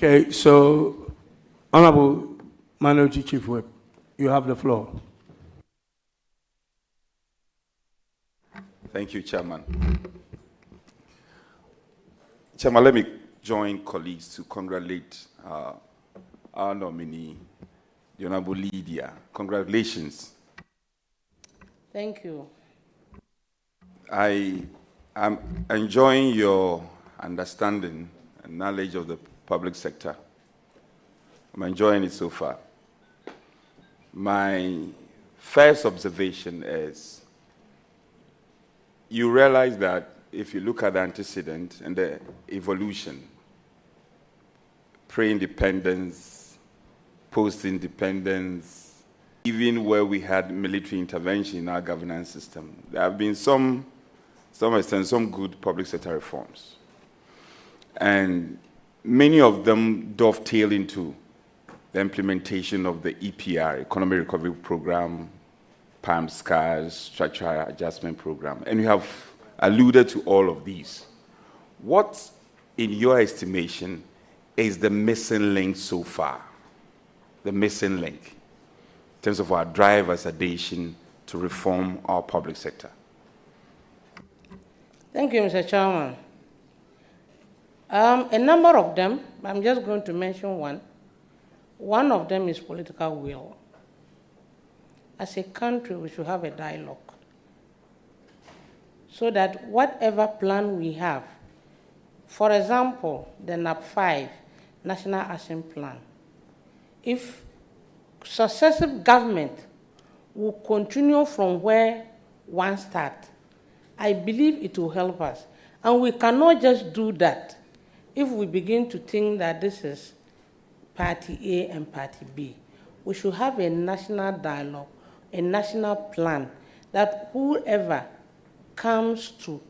Okay, so Honorable Minority Chief Whip, you have the floor. Thank you, Chairman. Chairman, let me join colleagues to congratulate our nominee, the Honorable Lydia. Congratulations. Thank you. I am enjoying your understanding and knowledge of the public sector. I'm enjoying it so far. My first observation is you realize that if you look at the antecedent and the evolution, pre-independence, post-independence, even where we had military intervention in our governance system, there have been some good public sector reforms. And many of them dovetail into the implementation of the EPR, Economic Recovery Program, PAM-SCARS, Structural Adjustment Program, and you have alluded to all of these. What, in your estimation, is the missing link so far? The missing link in terms of our drive as a nation to reform our public sector? Thank you, Mr. Chairman. A number of them, I'm just going to mention one. One of them is political will. As a country, we should have a dialogue so that whatever plan we have, for example, the NAP5, National Action Plan, if successive government will continue from where one starts, I believe it will help us. And we cannot just do that if we begin to think that this is Party A and Party B. We should have a national dialogue, a national plan that whoever comes to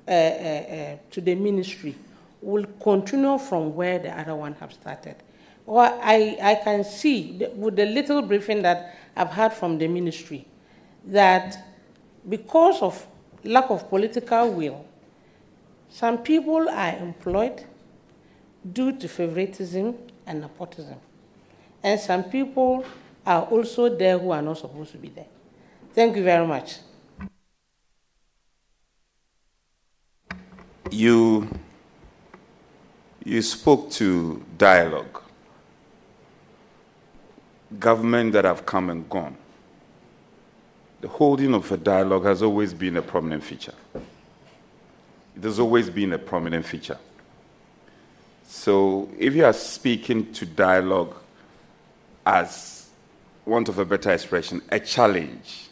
the ministry will continue from where the other one have started. Well, I can see with the little briefing that I've had from the ministry that because of lack of political will, some people are employed due to favoritism and nepotism. And some people are also there who are not supposed to be there. Thank you very much. You spoke to dialogue. Government that have come and gone. The holding of a dialogue has always been a prominent feature. It has always been a prominent feature. So if you are speaking to dialogue as, want of a better expression, a challenge,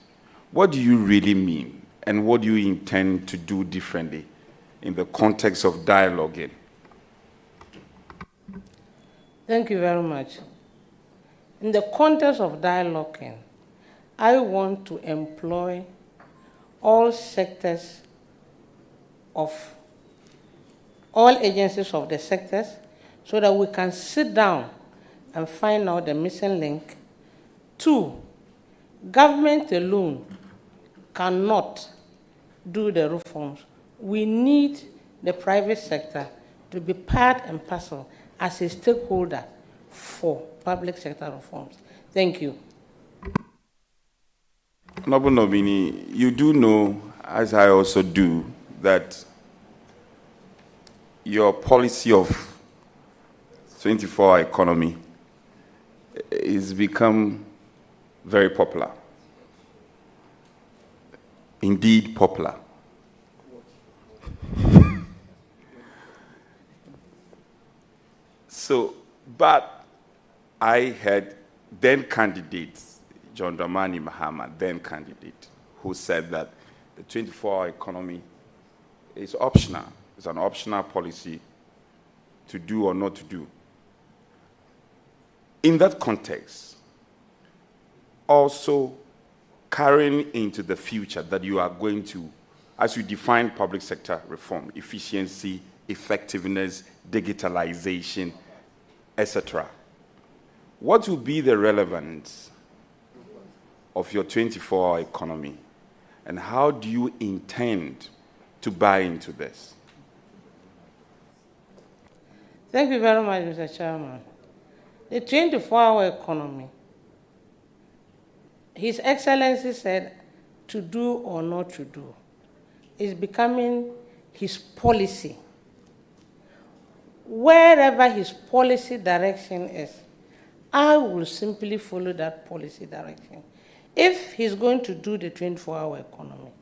what do you really mean? And what do you intend to do differently in the context of dialoguing? Thank you very much. In the context of dialoguing, I want to employ all sectors of all agencies of the sectors so that we can sit down and find out the missing link. 2, government alone cannot do the reforms. We need the private sector to be part and parcel as a stakeholder for public sector reforms. Thank you. Honorable nominee, you do know, as I also do, that your policy of 24-hour economy is become very popular. Indeed popular. So, but I had then candidates, John Dramani Mahama, then candidate, who said that the 24-hour economy is optional. It's an optional policy to do or not to do. In that context, also carrying into the future that you are going to, as you define public sector reform, efficiency, effectiveness, digitalization, etc. What will be the relevance of your 24-hour economy, and how do you intend to buy into this? Thank you very much, Mr. Chairman. The 24-hour economy, His Excellency said to do or not to do, is becoming his policy. Wherever his policy direction is, I will simply follow that policy direction. If he's going to do the 24-hour economy,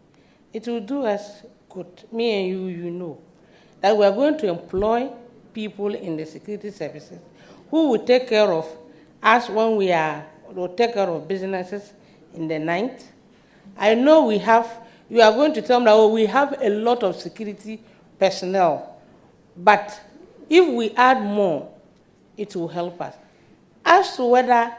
it will do us good. Me and you know that we are going to employ people in the security services who will take care of us when will take care of businesses in the night. I know you are going to tell me that, oh, we have a lot of security personnel, but if we add more, it will help us. As to whether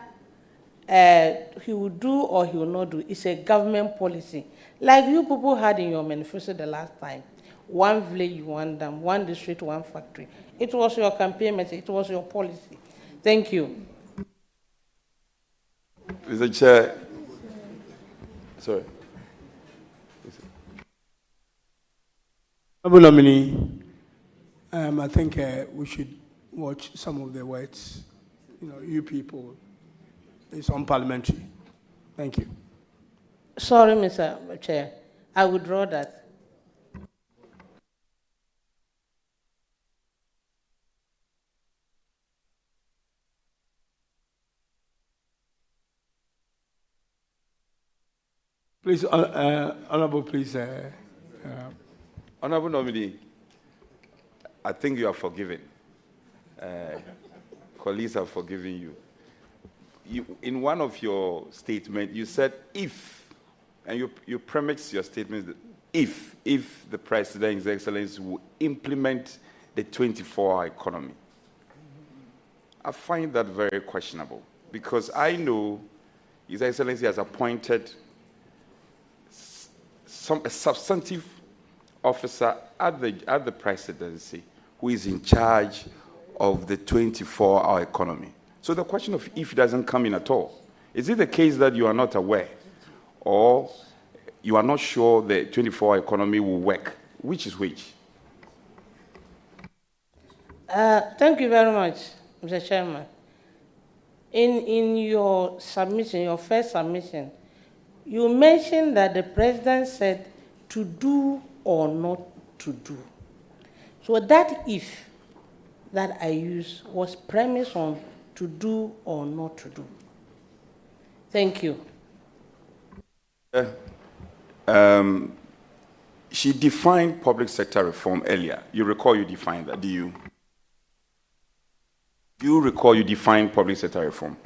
he will do or he will not do, it's a government policy. Like you people had in your manifesto the last time, one village, one dam, one district, one factory. It was your campaign message, it was your policy. Thank you. Mr. Chair, sorry. Honorable nominee, I think we should watch some of the words. You people, it's unparliamentary. Thank you. Sorry, Mr. Chair. I withdraw that. Please, Honorable, please. Honorable nominee, I think you are forgiven. Colleagues have forgiven you. In one of your statements, you said if, and you premised your statement that if the President, His Excellency, will implement the 24-hour economy. I find that very questionable because I know His Excellency has appointed a substantive officer at the Presidency who is in charge of the 24-hour economy. So the question of if doesn't come in at all. Is it the case that you are not aware or you are not sure the 24-hour economy will work? Which is which? Thank you very much, Mr. Chairman. In your submission, your first submission, you mentioned that the President said to do or not to do. So that if that I used was premised on to do or not to do. Thank you. She defined public sector reform earlier. You recall you defined that, do you? Do you recall you defined public sector reform?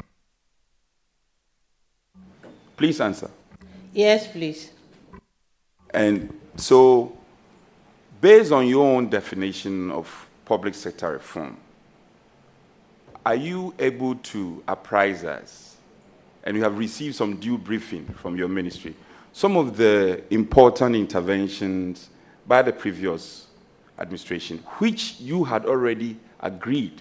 Please answer. Yes, please. And so, based on your own definition of public sector reform, are you able to apprise us, and you have received some due briefing from your ministry, some of the important interventions by the previous administration, which you had already agreed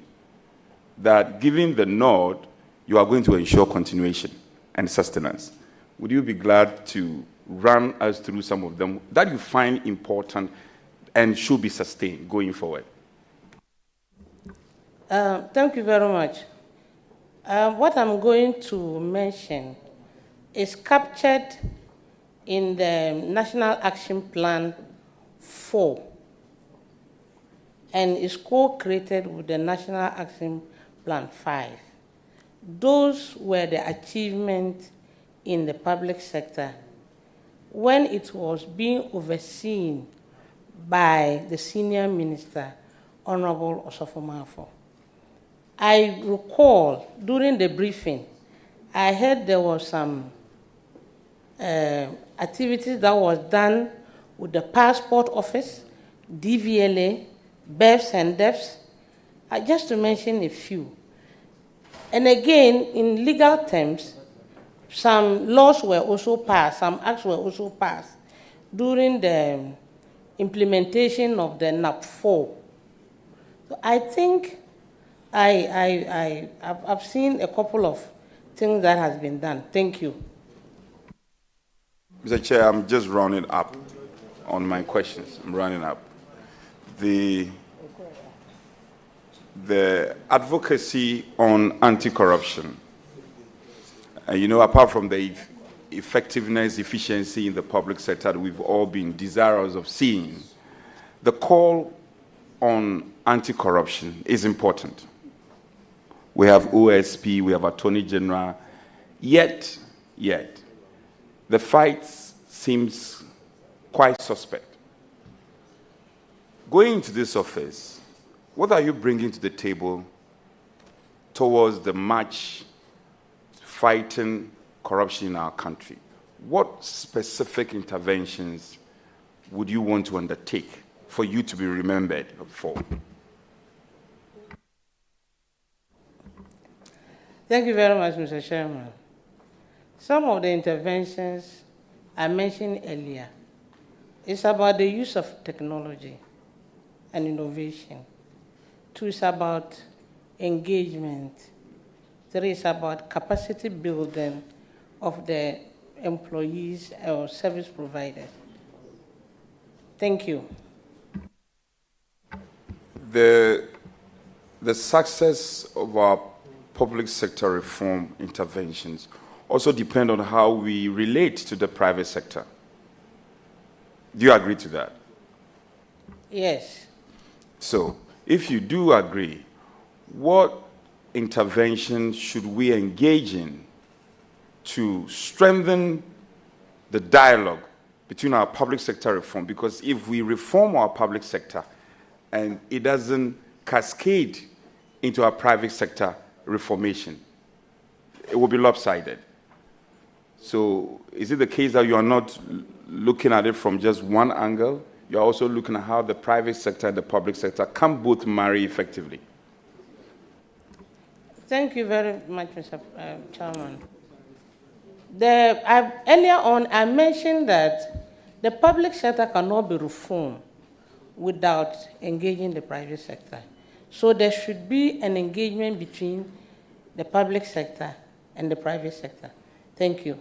that given the nod, you are going to ensure continuation and sustenance? Would you be glad to run us through some of them that you find important and should be sustained going forward? Thank you very much. What I'm going to mention is captured in the National Action Plan 4 and is co-created with the National Action Plan 5. Those were the achievements in the public sector when it was being overseen by the senior minister, Honorable Osofo-Maafo. I recall during the briefing, I heard there was some activities that was done with the passport office, DVLA, births and deaths, just to mention a few. And again, in legal terms, some laws were also passed, some acts were also passed during the implementation of the NAP 4. So I think I've seen a couple of things that has been done. Thank you. Mr. Chair, I'm just rounding up on my questions. I'm rounding up. the advocacy on anti-corruption. Apart from the effectiveness, efficiency in the public sector that we've all been desirous of seeing, the call on anti-corruption is important. We have OSP, we have Attorney General, yet, the fight seems quite suspect. Going into this office, what are you bringing to the table towards the march fighting corruption in our country? What specific interventions would you want to undertake for you to be remembered for? Thank you very much, Mr. Chairman. Some of the interventions I mentioned earlier is about the use of technology and innovation. 2 is about engagement. 3 is about capacity building of the employees or service providers. Thank you. The success of our public sector reform interventions also depend on how we relate to the private sector. Do you agree to that? Yes. So, if you do agree, what intervention should we engage in to strengthen the dialogue between our public sector reform? Because if we reform our public sector and it doesn't cascade into our private sector reformation, it will be lopsided. So is it the case that you are not looking at it from just one angle? You're also looking at how the private sector and the public sector can both marry effectively? Thank you very much, Mr. Chairman. Earlier on, I mentioned that the public sector cannot be reformed without engaging the private sector. So there should be an engagement between the public sector and the private sector. Thank you.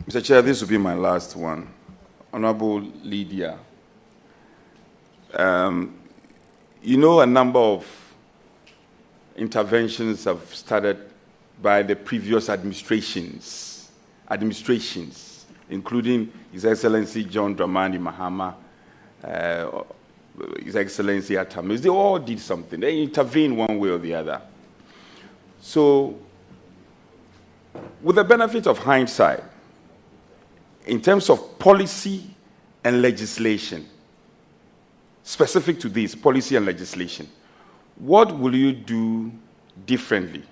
Mr. Chair, this will be my last one. Honorable Lydia, a number of interventions have started by the previous administrations, including His Excellency John Dramani Mahama, His Excellency Atamis. They all did something. They intervened one way or the other. So, with the benefit of hindsight, in terms of policy and legislation, specific to this, policy and legislation, what will you do differently?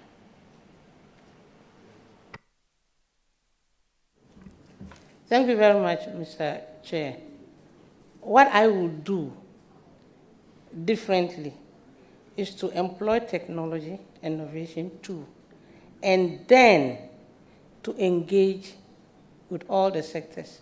Thank you very much, Mr. Chair. What I will do differently is to employ technology, innovation too, and then to engage with all the sectors.